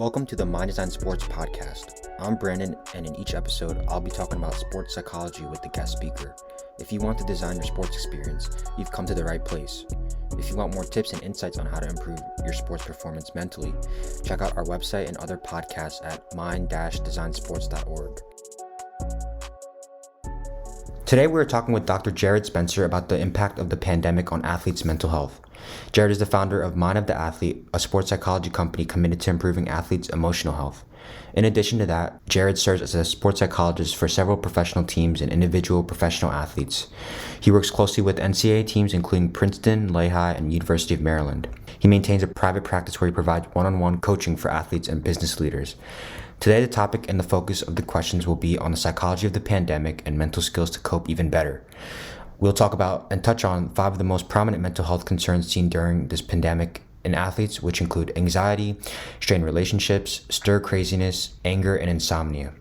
Welcome to the Mind Design Sports Podcast. I'm Brandon, and in each episode, I'll be talking about sports psychology with the guest speaker. If you want to design your sports experience, you've come to the right place. If you want more tips and insights on how to improve your sports performance mentally, check out our website and other podcasts at mind-designsports.org. Today, we're talking with Dr. Jarrod Spencer about the impact of the pandemic on athletes' mental health. Jarrod is the founder of Mind of the Athlete, a sports psychology company committed to improving athletes' emotional health. In addition to that, Jarrod serves as a sports psychologist for several professional teams and individual professional athletes. He works closely with NCAA teams including Princeton, Lehigh, and University of Maryland. He maintains a private practice where he provides one-on-one coaching for athletes and business leaders. Today, the topic and the focus of the questions will be on the psychology of the pandemic and mental skills to cope even better. We'll talk about and touch on 5 of the most prominent mental health concerns seen during this pandemic in athletes, which include anxiety, strained relationships, stir craziness, anger, and insomnia.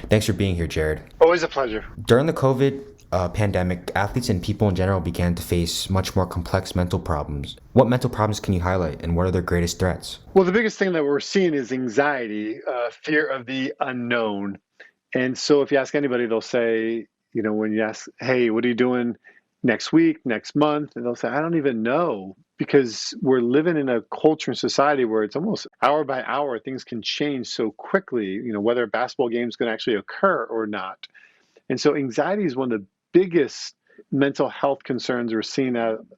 Thanks for being here, Jarrod. Always a pleasure. During the COVID pandemic, athletes and people in general began to face much more complex mental problems. What mental problems can you highlight, and what are their greatest threats? Well, the biggest thing that we're seeing is anxiety, fear of the unknown. And so if you ask anybody, they'll say, when you ask, hey, what are you doing next week, next month? And they'll say, I don't even know, because we're living in a culture and society where it's almost hour by hour, things can change so quickly, whether a basketball game is going to actually occur or not. And so anxiety is one of the biggest mental health concerns we're seeing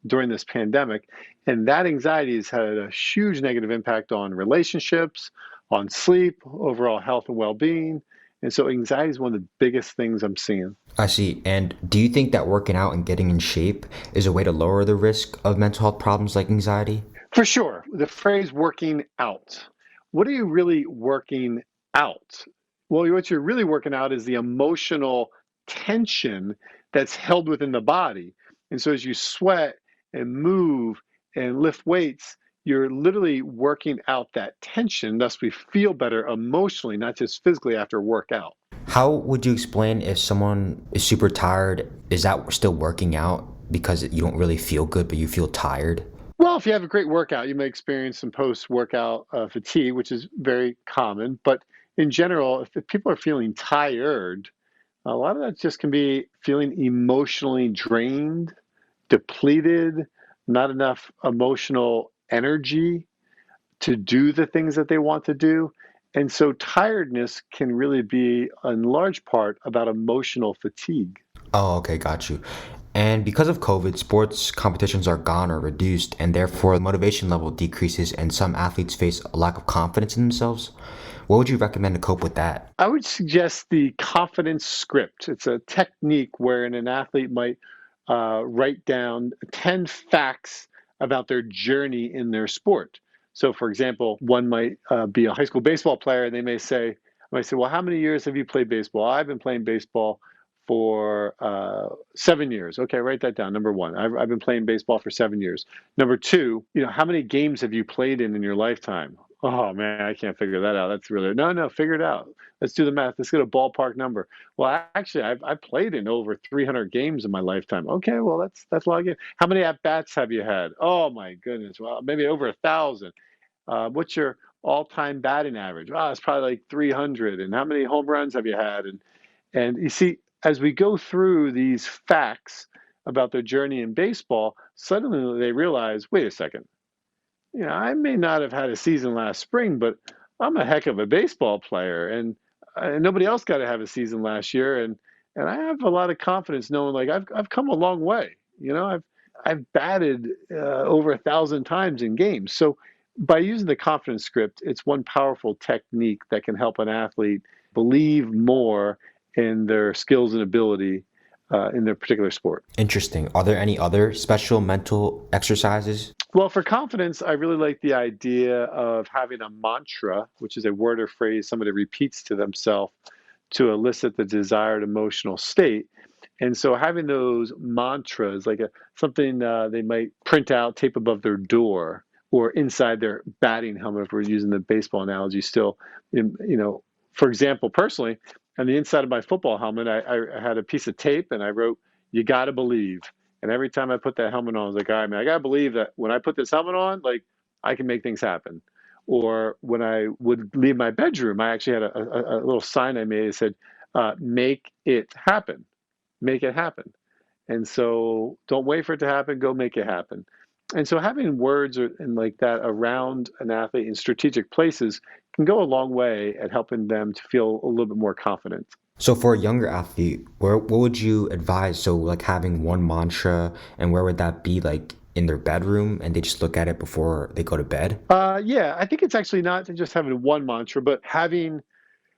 during this pandemic. And that anxiety has had a huge negative impact on relationships, on sleep, overall health and well-being. And so anxiety is one of the biggest things I'm seeing. I see. And do you think that working out and getting in shape is a way to lower the risk of mental health problems like anxiety? For sure. The phrase working out. What are you really working out? Well, what you're really working out is the emotional tension that's held within the body. And so as you sweat and move and lift weights, you're literally working out that tension. Thus, we feel better emotionally, not just physically after a workout. How would you explain if someone is super tired, is that still working out because you don't really feel good, but you feel tired? Well, if you have a great workout, you may experience some post-workout fatigue, which is very common. But in general, if people are feeling tired, a lot of that just can be feeling emotionally drained, depleted, not enough emotional energy to do the things that they want to do. And so tiredness can really be, in large part, about emotional fatigue. Oh, okay, got you. And because of COVID, sports competitions are gone or reduced, and therefore the motivation level decreases, and some athletes face a lack of confidence in themselves. What would you recommend to cope with that? I would suggest the confidence script. It's a technique wherein an athlete might write down 10 facts about their journey in their sport. So, for example, one might be a high school baseball player, and they may say, well, how many years have you played baseball? I've been playing baseball for 7 years. Okay, write that down. Number one, I've been playing baseball for 7 years. Number two, how many games have you played in your lifetime? Oh man, I can't figure that out. That's really, no, figure it out. Let's do the math. Let's get a ballpark number. Well, actually, I've played in over 300 games in my lifetime. Okay, well, that's a lot of games. How many at-bats have you had? Oh my goodness, well, maybe over 1,000. What's your all-time batting average? Wow, it's probably like 300. And how many home runs have you had? And you see, as we go through these facts about their journey in baseball, suddenly they realize, wait a second. I may not have had a season last spring, but I'm a heck of a baseball player, and nobody else got to have a season last year, and I have a lot of confidence knowing like I've come a long way. I've batted over 1,000 times in games. So by using the confidence script, it's one powerful technique that can help an athlete believe more in their skills and ability in their particular sport. Interesting. Are there any other special mental exercises? Well, for confidence, I really like the idea of having a mantra, which is a word or phrase somebody repeats to themselves to elicit the desired emotional state. And so having those mantras, like something they might print out, tape above their door, or inside their batting helmet, if we're using the baseball analogy still, for example, personally, on the inside of my football helmet, I had a piece of tape and I wrote, "You gotta believe." And every time I put that helmet on, I was like, all right, man, I gotta believe that when I put this helmet on, like I can make things happen. Or when I would leave my bedroom, I actually had a little sign I made that said, make it happen, make it happen. And so don't wait for it to happen, go make it happen. And so having words and like that around an athlete in strategic places can go a long way at helping them to feel a little bit more confident. So for a younger athlete, what would you advise? So like having one mantra, and where would that be, like in their bedroom and they just look at it before they go to bed? Yeah, I think it's actually not just having one mantra, but having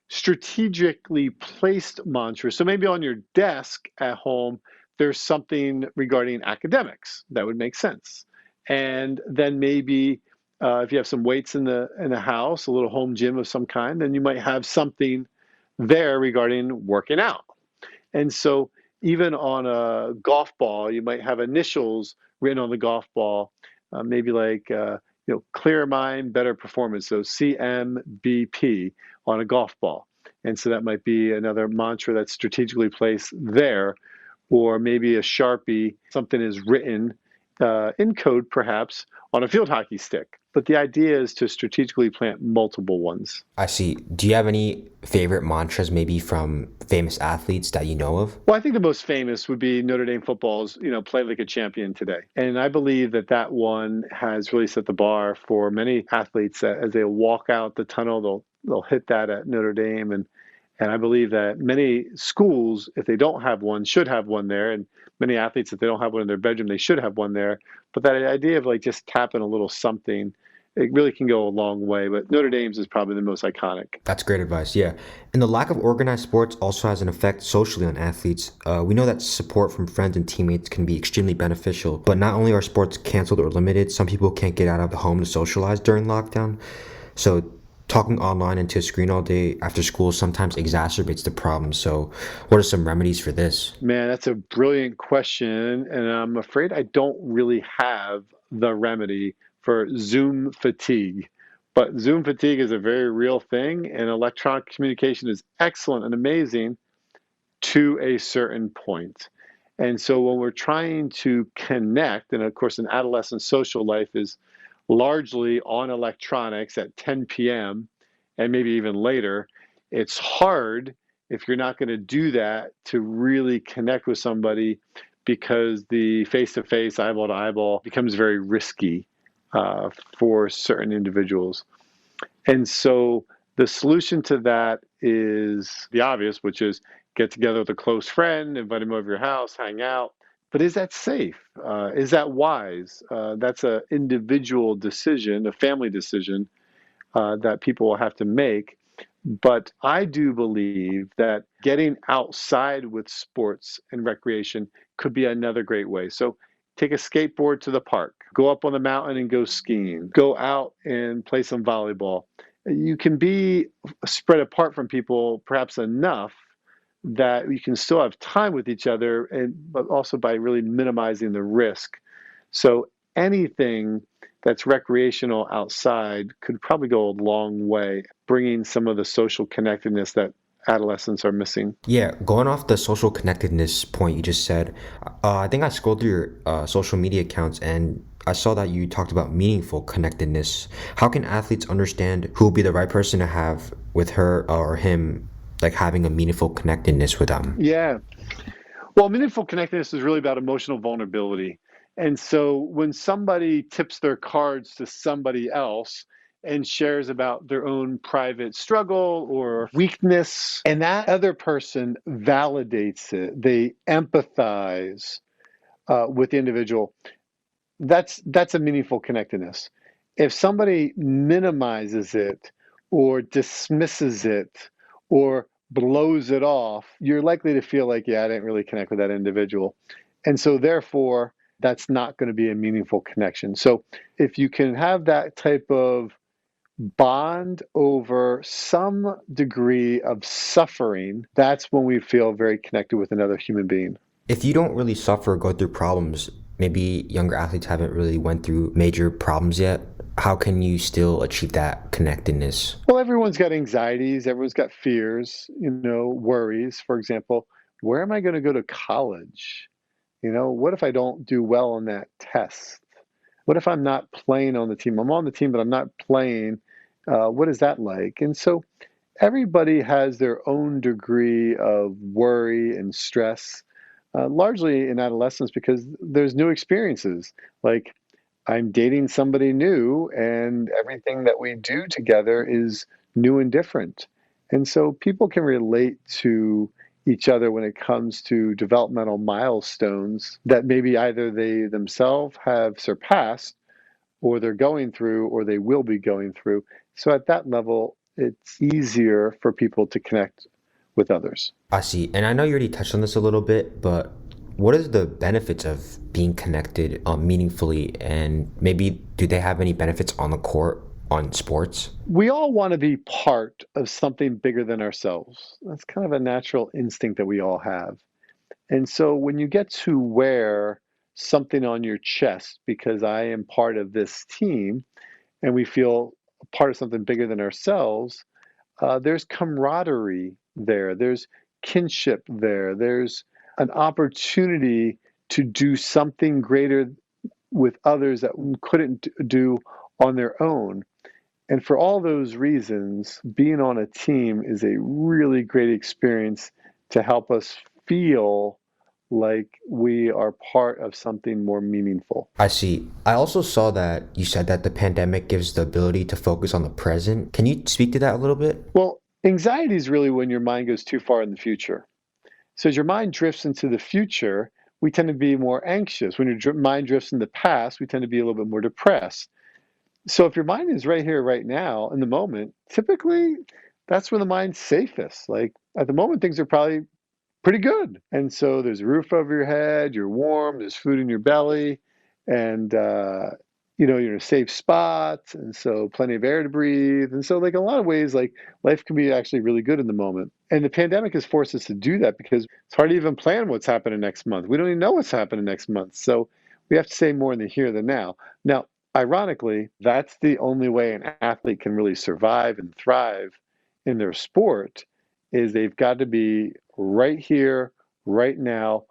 strategically placed mantras. So maybe on your desk at home, there's something regarding academics that would make sense. And then maybe if you have some weights in the house, a little home gym of some kind, then you might have something there regarding working out. And so even on a golf ball, you might have initials written on the golf ball, maybe like clear mind, better performance. So CMBP on a golf ball. And so that might be another mantra that's strategically placed there, or maybe a Sharpie, something is written in code perhaps on a field hockey stick. But the idea is to strategically plant multiple ones. I see. Do you have any favorite mantras maybe from famous athletes that you know of? Well, I think the most famous would be Notre Dame football's, play like a champion today. And I believe that that one has really set the bar for many athletes that as they walk out the tunnel, they'll hit that at Notre Dame. And I believe that many schools, if they don't have one, should have one there. And many athletes, if they don't have one in their bedroom, they should have one there. But that idea of like just tapping a little something, it really can go a long way. But Notre Dame's is probably the most iconic. That's great advice, yeah. And the lack of organized sports also has an effect socially on athletes. We know that support from friends and teammates can be extremely beneficial, but not only are sports canceled or limited, some people can't get out of the home to socialize during lockdown. So talking online into a screen all day after school sometimes exacerbates the problem. So what are some remedies for this? Man, that's a brilliant question. And I'm afraid I don't really have the remedy for Zoom fatigue. But Zoom fatigue is a very real thing, and electronic communication is excellent and amazing to a certain point. And so when we're trying to connect, and of course, an adolescent social life is largely on electronics at 10 p.m. and maybe even later, it's hard if you're not going to do that to really connect with somebody because the face to face, eyeball to eyeball becomes very risky for certain individuals. And so the solution to that is the obvious, which is get together with a close friend, invite them over your house, hang out. But is that safe? Is that wise? That's an individual decision, a family decision that people will have to make. But I do believe that getting outside with sports and recreation could be another great way. So take a skateboard to the park, go up on the mountain and go skiing, go out and play some volleyball. You can be spread apart from people perhaps enough that you can still have time with each other, and but also by really minimizing the risk. So anything that's recreational outside could probably go a long way, bringing some of the social connectedness that adolescents are missing. Yeah, going off the social connectedness point you just said, I think I scrolled through your social media accounts and I saw that you talked about meaningful connectedness. How can athletes understand who will be the right person to have with her or him, like having a meaningful connectedness with them? Yeah. Well, meaningful connectedness is really about emotional vulnerability. And so when somebody tips their cards to somebody else and shares about their own private struggle or weakness, and that other person validates it, they empathize with the individual, that's a meaningful connectedness. If somebody minimizes it or dismisses it or blows it off, you're likely to feel like, yeah, I didn't really connect with that individual. And so therefore, that's not going to be a meaningful connection. So if you can have that type of bond over some degree of suffering, that's when we feel very connected with another human being. If you don't really suffer or go through problems, maybe younger athletes haven't really went through major problems yet. How can you still achieve that connectedness? Well, everyone's got anxieties, everyone's got fears, worries. For example, where am I going to go to college? What if I don't do well on that test? What if I'm not playing on the team? I'm on the team, but I'm not playing. What is that like? And so everybody has their own degree of worry and stress, largely in adolescence because there's new experiences. Like I'm dating somebody new, and everything that we do together is new and different. And so people can relate to each other when it comes to developmental milestones that maybe either they themselves have surpassed or they're going through or they will be going through. So at that level, it's easier for people to connect with others. I see. And I know you already touched on this a little bit, but what is the benefits of being connected meaningfully? And maybe do they have any benefits on the court on sports? We all want to be part of something bigger than ourselves. That's kind of a natural instinct that we all have. And so when you get to wear something on your chest because I am part of this team and we feel part of something bigger than ourselves, there's camaraderie there, there's kinship there, there's an opportunity to do something greater with others that we couldn't do on their own. And for all those reasons, being on a team is a really great experience to help us feel like we are part of something more meaningful. I see. I also saw that you said that the pandemic gives the ability to focus on the present. Can you speak to that a little bit? Well, anxiety is really when your mind goes too far in the future. So as your mind drifts into the future, we tend to be more anxious. When your mind drifts in the past, we tend to be a little bit more depressed. So if your mind is right here, right now, in the moment, typically that's when the mind's safest. Like at the moment, things are probably pretty good. And so there's a roof over your head, you're warm, there's food in your belly, and you're in a safe spot, and so plenty of air to breathe. And so like in a lot of ways, like life can be actually really good in the moment. And the pandemic has forced us to do that because it's hard to even plan what's happening next month. We don't even know what's happening next month. So we have to stay more in the here than now. Now, ironically, that's the only way an athlete can really survive and thrive in their sport is they've got to be right here, right now,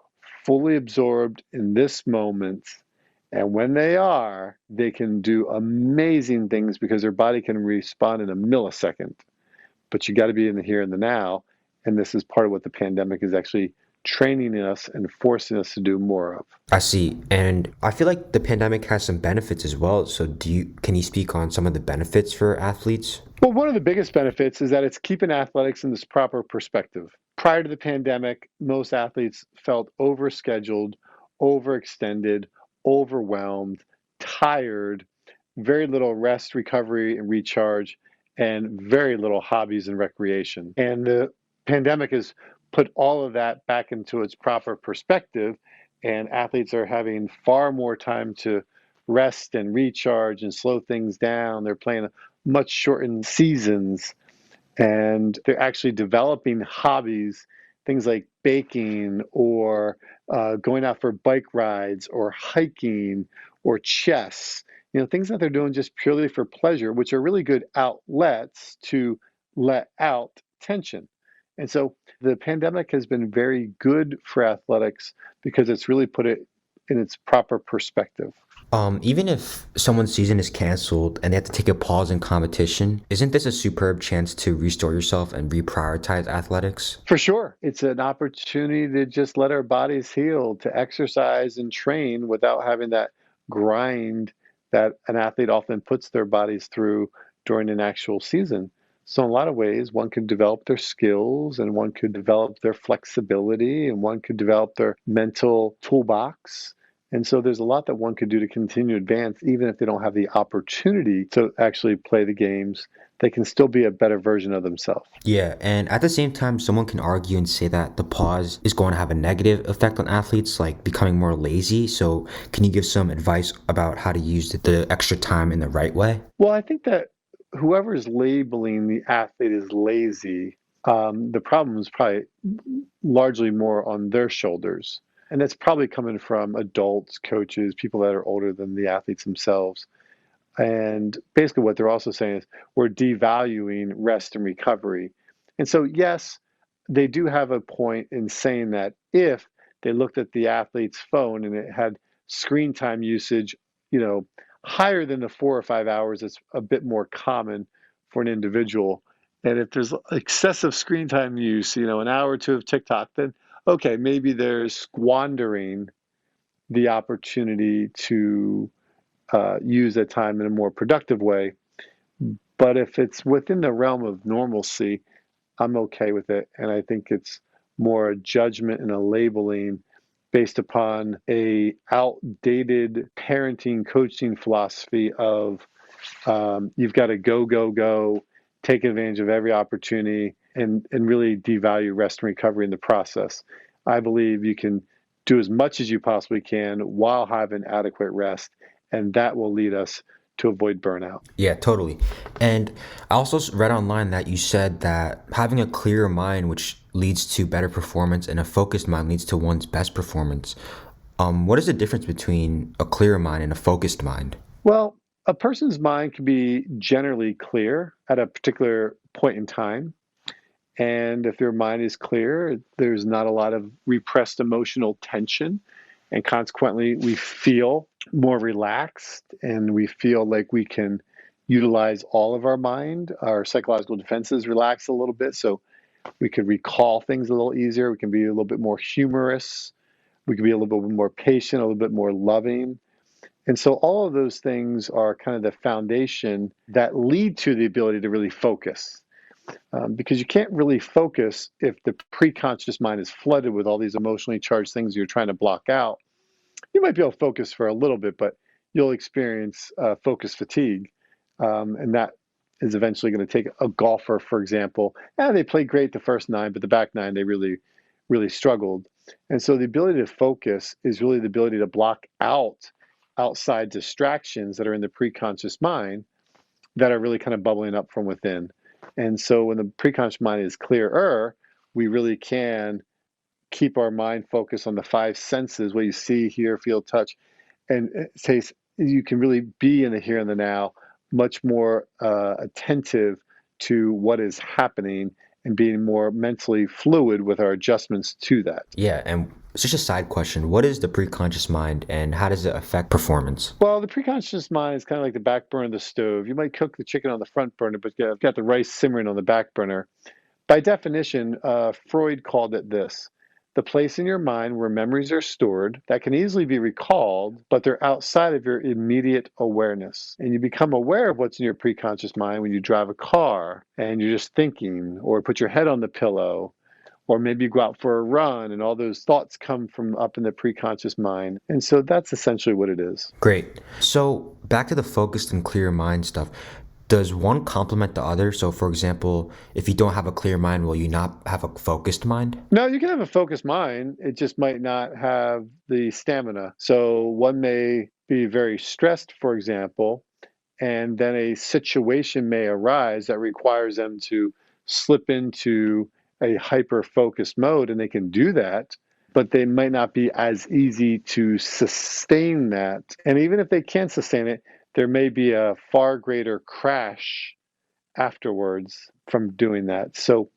fully absorbed in this moment. And when they are, they can do amazing things because their body can respond in a millisecond. But you got to be in the here and the now. And this is part of what the pandemic is actually training us and forcing us to do more of. I see. And I feel like the pandemic has some benefits as well. So can you speak on some of the benefits for athletes? Well, one of the biggest benefits is that it's keeping athletics in this proper perspective. Prior to the pandemic, most athletes felt overscheduled, overextended, overwhelmed, tired, very little rest, recovery, and recharge, and very little hobbies and recreation. And the pandemic has put all of that back into its proper perspective, and athletes are having far more time to rest and recharge and slow things down. They're playing much shortened seasons, and they're actually developing hobbies, things like baking or going out for bike rides or hiking or chess, things that they're doing just purely for pleasure, which are really good outlets to let out tension. And so the pandemic has been very good for athletics because it's really put it in its proper perspective. Even if someone's season is canceled and they have to take a pause in competition, isn't this a superb chance to restore yourself and reprioritize athletics? For sure. It's an opportunity to just let our bodies heal, to exercise and train without having that grind that an athlete often puts their bodies through during an actual season. So, in a lot of ways, one could develop their skills and one could develop their flexibility and one could develop their mental toolbox. And so, there's a lot that one could do to continue to advance, even if they don't have the opportunity to actually play the games. They can still be a better version of themselves. Yeah, and at the same time, someone can argue and say that the pause is going to have a negative effect on athletes, like becoming more lazy. So, can you give some advice about how to use the extra time in the right way? Well, I think that whoever is labeling the athlete as lazy, the problem is probably largely more on their shoulders. And that's probably coming from adults, coaches, people that are older than the athletes themselves. And basically, what they're also saying is we're devaluing rest and recovery. And so, yes, they do have a point in saying that if they looked at the athlete's phone and it had screen time usage, you know, higher than the 4 or 5 hours, it's a bit more common for an individual. And if there's excessive screen time use, an hour or two of TikTok, then okay, maybe they're squandering the opportunity to use that time in a more productive way. But if it's within the realm of normalcy, I'm okay with it. And I think it's more a judgment and a labeling based upon a outdated parenting coaching philosophy of you've got to go, go, go, take advantage of every opportunity, and really devalue rest and recovery in the process. I believe you can do as much as you possibly can while having adequate rest, and that will lead us to avoid burnout. Yeah, totally. And I also read online that you said that having a clearer mind, which leads to better performance, and a focused mind leads to one's best performance. What is the difference between a clearer mind and a focused mind? Well, a person's mind can be generally clear at a particular point in time. And if their mind is clear, there's not a lot of repressed emotional tension. And consequently, we feel more relaxed and we feel like we can utilize all of our mind. Our psychological defenses relax a little bit. So we could recall things a little easier. We can be a little bit more humorous. We can be a little bit more patient, a little bit more loving. And so all of those things are kind of the foundation that lead to the ability to really focus. Because you can't really focus if the preconscious mind is flooded with all these emotionally charged things you're trying to block out. You might be able to focus for a little bit, but you'll experience focus fatigue. And that is eventually going to take a golfer, for example. They played great the first nine, but the back nine, they really, really struggled. And so the ability to focus is really the ability to block out outside distractions that are in the preconscious mind that are really kind of bubbling up from within. And so when the preconscious mind is clearer, we really can keep our mind focused on the five senses, what you see, hear, feel, touch, and say you can really be in the here and the now, much more attentive to what is happening and being more mentally fluid with our adjustments to that. Yeah, and it's just a side question. What is the preconscious mind and how does it affect performance? Well, the preconscious mind is kind of like the back burner of the stove. You might cook the chicken on the front burner, but you've got the rice simmering on the back burner. By definition, Freud called it this: the place in your mind where memories are stored that can easily be recalled, but they're outside of your immediate awareness. And you become aware of what's in your preconscious mind when you drive a car and you're just thinking, or put your head on the pillow, or maybe you go out for a run and all those thoughts come from up in the preconscious mind. And so that's essentially what it is. Great. So back to the focused and clear mind stuff. Does one complement the other? So, for example, if you don't have a clear mind, will you not have a focused mind? No, you can have a focused mind. It just might not have the stamina. So one may be very stressed, for example, and then a situation may arise that requires them to slip into a hyper focused mode, and they can do that, but they might not be as easy to sustain that. And even if they can sustain it, there may be a far greater crash afterwards from doing that. So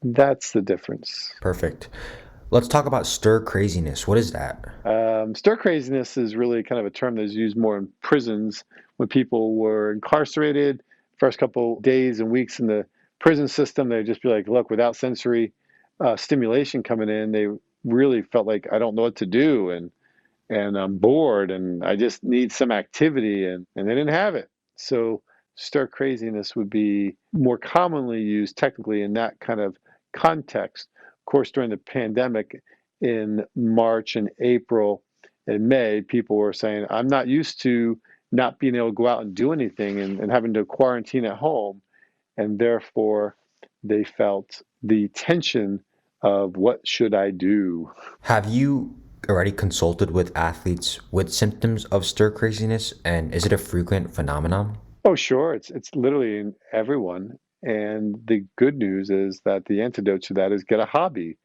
that's the difference. Perfect. Let's talk about stir craziness. What is that? Stir craziness is really kind of a term that's used more in prisons when people were incarcerated. First couple days and weeks in the prison system, they'd just be like, look, without sensory stimulation coming in, they really felt like, I don't know what to do, and I'm bored and I just need some activity, and they didn't have it. So stir craziness would be more commonly used technically in that kind of context. Of course, during the pandemic in March and April and May, people were saying, I'm not used to not being able to go out and do anything, and having to quarantine at home. And therefore, they felt the tension of what should I do? Have you already consulted with athletes with symptoms of stir craziness, and is it a frequent phenomenon? Oh, sure. It's literally in everyone. And the good news is that the antidote to that is get a hobby,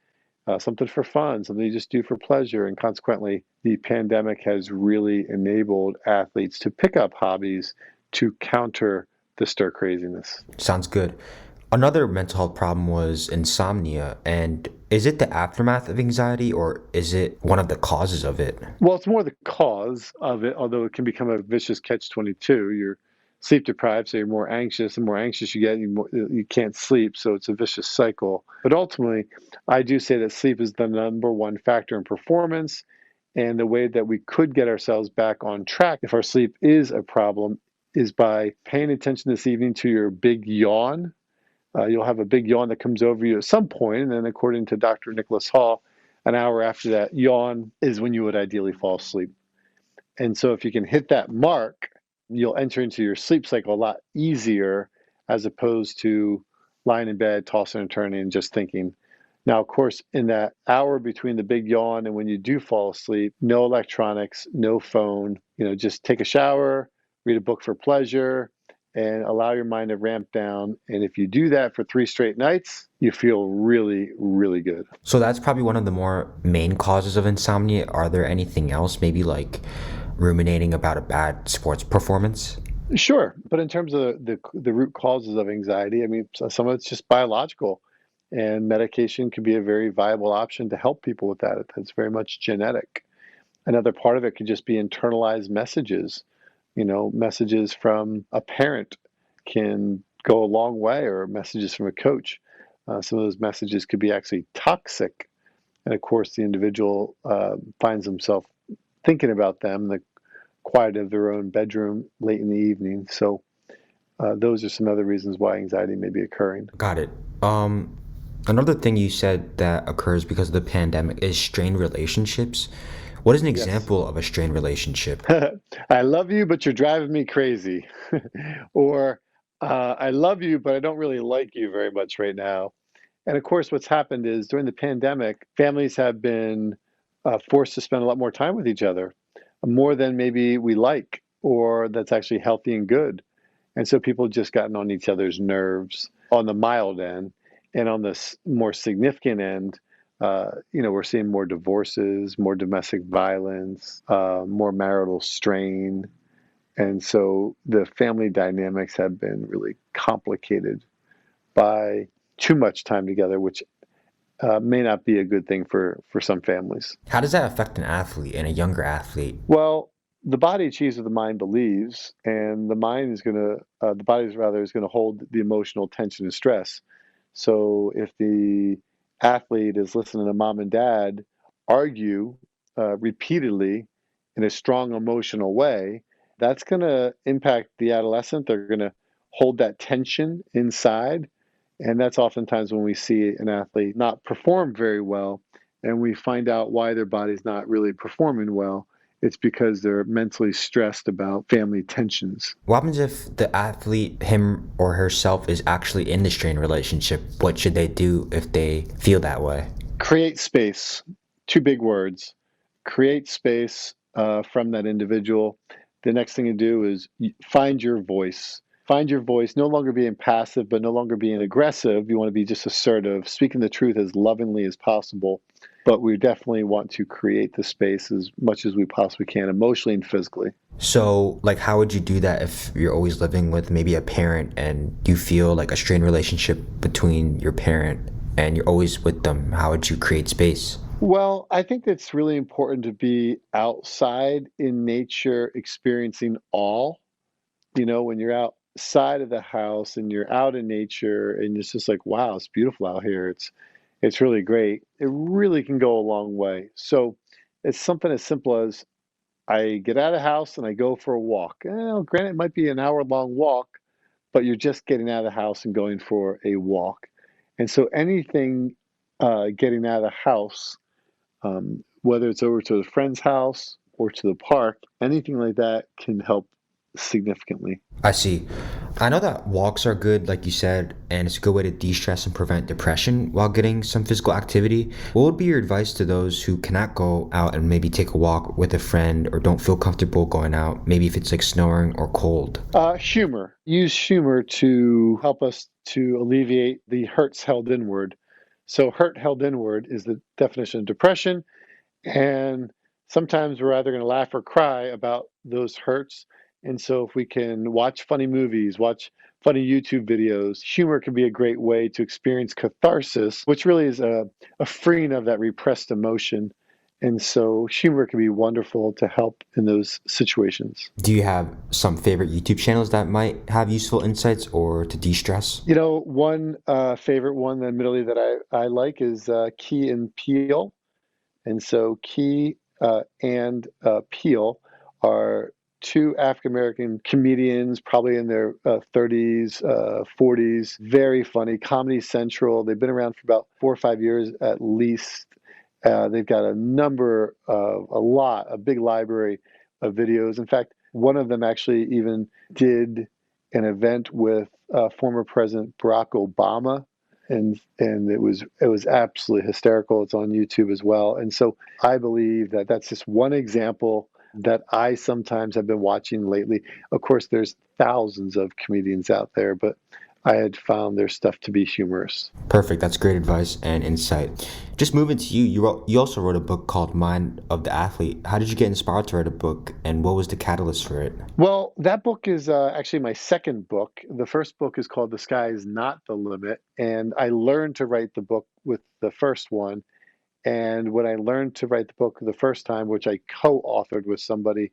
something for fun, something you just do for pleasure. And consequently, the pandemic has really enabled athletes to pick up hobbies to counter the stir craziness. Sounds good. Another mental health problem was insomnia. And is it the aftermath of anxiety or is it one of the causes of it? Well, it's more the cause of it, although it can become a vicious catch-22. You're sleep deprived, so you're more anxious. The more anxious you get, you can't sleep, so it's a vicious cycle. But ultimately, I do say that sleep is the number one factor in performance. And the way that we could get ourselves back on track if our sleep is a problem is by paying attention this evening to your big yawn. You'll have a big yawn that comes over you at some point, and then according to Dr. Nicholas Hall, an hour after that yawn is when you would ideally fall asleep. And so if you can hit that mark, you'll enter into your sleep cycle a lot easier as opposed to lying in bed, tossing and turning, and just thinking. Now, of course, in that hour between the big yawn and when you do fall asleep, no electronics, no phone, just take a shower, read a book for pleasure, and allow your mind to ramp down. And if you do that for 3 straight nights, you feel really, really good. So that's probably one of the more main causes of insomnia. Are there anything else, maybe like ruminating about a bad sports performance? Sure, but in terms of the root causes of anxiety, I mean, some of it's just biological, and medication can be a very viable option to help people with that. That's very much genetic. Another part of it could just be internalized messages. Messages from a parent can go a long way, or messages from a coach. Some of those messages could be actually toxic, and of course, the individual finds himself thinking about them, the quiet of their own bedroom late in the evening. So those are some other reasons why anxiety may be occurring. Got it. Another thing you said that occurs because of the pandemic is strained relationships. What is an Yes. example of a strained relationship? I love you, but you're driving me crazy. Or I love you, but I don't really like you very much right now. And of course, what's happened is during the pandemic, families have been forced to spend a lot more time with each other, more than maybe we like, or that's actually healthy and good. And so people have just gotten on each other's nerves on the mild end. And on the more significant end, we're seeing more divorces, more domestic violence, more marital strain. And so the family dynamics have been really complicated by too much time together, which may not be a good thing for some families. How does that affect an athlete and a younger athlete? Well, the body achieves what the mind believes, and the body is going to hold the emotional tension and stress. So if the athlete is listening to mom and dad argue repeatedly in a strong emotional way, that's going to impact the adolescent. They're going to hold that tension inside. And that's oftentimes when we see an athlete not perform very well, and we find out why their body's not really performing well. It's because they're mentally stressed about family tensions. What happens if the athlete, him or herself, is actually in the strained relationship? What should they do if they feel that way? Create space. Two big words. Create space from that individual. The next thing to do is find your voice. Find your voice, no longer being passive, but no longer being aggressive. You want to be just assertive, speaking the truth as lovingly as possible. But we definitely want to create the space as much as we possibly can, emotionally and physically. So, like, how would you do that if you're always living with maybe a parent and you feel like a strained relationship between your parent and you're always with them? How would you create space? Well, I think it's really important to be outside in nature, experiencing all. When you're outside of the house and you're out in nature and it's just like, wow, it's beautiful out here. It's really great. It really can go a long way. So it's something as simple as I get out of the house and I go for a walk. Granted, it might be an hour-long walk, but you're just getting out of the house and going for a walk. And so anything getting out of the house, whether it's over to a friend's house or to the park, anything like that can help significantly. I see. I know that walks are good, like you said, and it's a good way to de stress and prevent depression while getting some physical activity. What would be your advice to those who cannot go out and maybe take a walk with a friend or don't feel comfortable going out, maybe if it's like snowing or cold? Humor. Use humor to help us to alleviate the hurts held inward. So, hurt held inward is the definition of depression. And sometimes we're either going to laugh or cry about those hurts. And so, if we can watch funny movies, watch funny YouTube videos, humor can be a great way to experience catharsis, which really is a freeing of that repressed emotion. And so humor can be wonderful to help in those situations. Do you have some favorite YouTube channels that might have useful insights or to de-stress? One favorite one, admittedly, that I like is Key and Peele. And so Key and Peele are two African American comedians, probably in their 30s, 40s, very funny, Comedy Central. They've been around for about 4 or 5 years at least. They've got a big library of videos. In fact, one of them actually even did an event with former President Barack Obama, and it was absolutely hysterical. It's on YouTube as well. And so I believe that that's just one example that I sometimes have been watching lately. Of course, there's thousands of comedians out there, but I had found their stuff to be humorous. Perfect. That's great advice and insight. Just moving to you, you also wrote a book called Mind of the Athlete. How did you get inspired to write a book, and what was the catalyst for it? Well, that book is actually my second book. The first book is called The Sky is Not the Limit. And I learned to write the book with the first one. And when I learned to write the book the first time, which I co authored with somebody,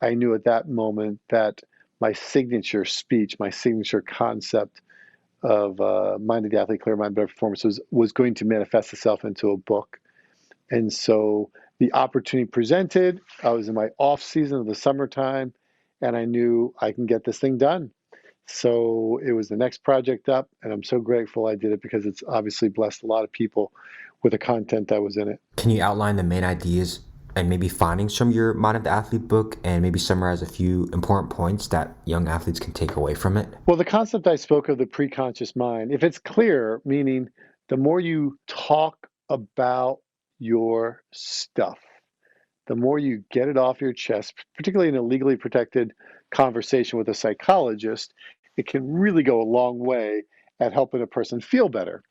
I knew at that moment that my signature speech, my signature concept of Mind of the Athlete, Clear Mind, Better Performance was going to manifest itself into a book. And so the opportunity presented. I was in my off season of the summertime, and I knew I can get this thing done. So it was the next project up, and I'm so grateful I did it because it's obviously blessed a lot of people with the content that was in it. Can you outline the main ideas and maybe findings from your Mind of the Athlete book and maybe summarize a few important points that young athletes can take away from it? Well, the concept I spoke of, the preconscious mind, if it's clear, meaning the more you talk about your stuff, the more you get it off your chest, particularly in a legally protected conversation with a psychologist, it can really go a long way at helping a person feel better.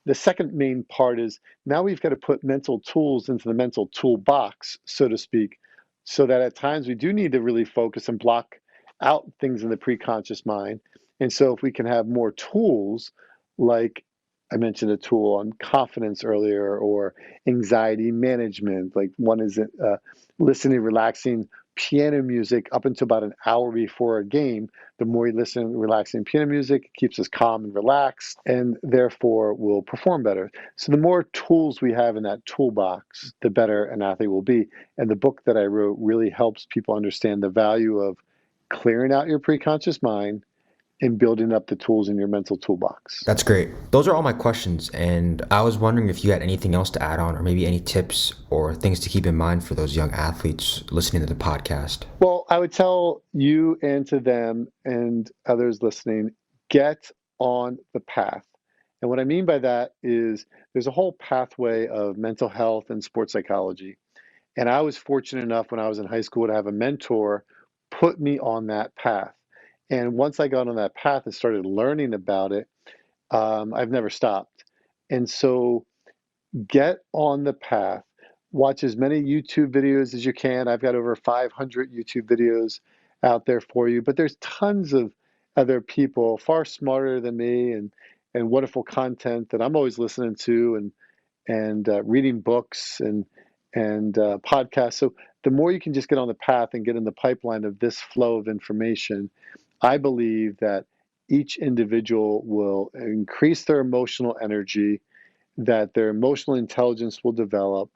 The second main part is now we've got to put mental tools into the mental toolbox, so to speak, so that at times we do need to really focus and block out things in the preconscious mind. And so if we can have more tools, like I mentioned a tool on confidence earlier, or anxiety management, like one is listening, relaxing piano music up until about an hour before a game. The more you listen to relaxing piano music, it keeps us calm and relaxed, and therefore will perform better. So the more tools we have in that toolbox, the better an athlete will be. And the book that I wrote really helps people understand the value of clearing out your preconscious mind and building up the tools in your mental toolbox. That's great. Those are all my questions, and I was wondering if you had anything else to add on or maybe any tips or things to keep in mind for those young athletes listening to the podcast. Well, I would tell you and to them and others listening, get on the path. And what I mean by that is there's a whole pathway of mental health and sports psychology. And I was fortunate enough when I was in high school to have a mentor put me on that path. And once I got on that path and started learning about it, I've never stopped. And so get on the path. Watch as many YouTube videos as you can. I've got over 500 YouTube videos out there for you, but there's tons of other people far smarter than me and wonderful content that I'm always listening to and reading books and podcasts. So the more you can just get on the path and get in the pipeline of this flow of information, I believe that each individual will increase their emotional energy, that their emotional intelligence will develop,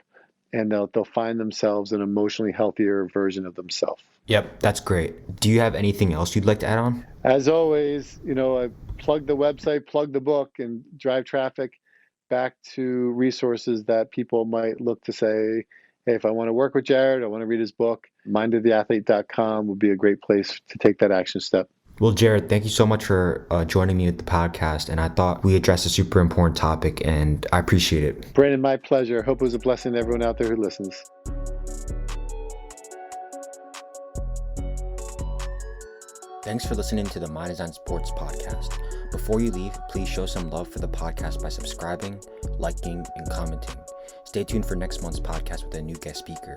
and they'll find themselves an emotionally healthier version of themselves. Yep, that's great. Do you have anything else you'd like to add on? As always, I plug the website, plug the book, and drive traffic back to resources that people might look to say, hey, if I want to work with Jarrod, I want to read his book, mindoftheathlete.com would be a great place to take that action step. Well, Jarrod, thank you so much for joining me at the podcast. And I thought we addressed a super important topic, and I appreciate it. Brandon, my pleasure. Hope it was a blessing to everyone out there who listens. Thanks for listening to the My Design Sports podcast. Before you leave, please show some love for the podcast by subscribing, liking, and commenting. Stay tuned for next month's podcast with a new guest speaker.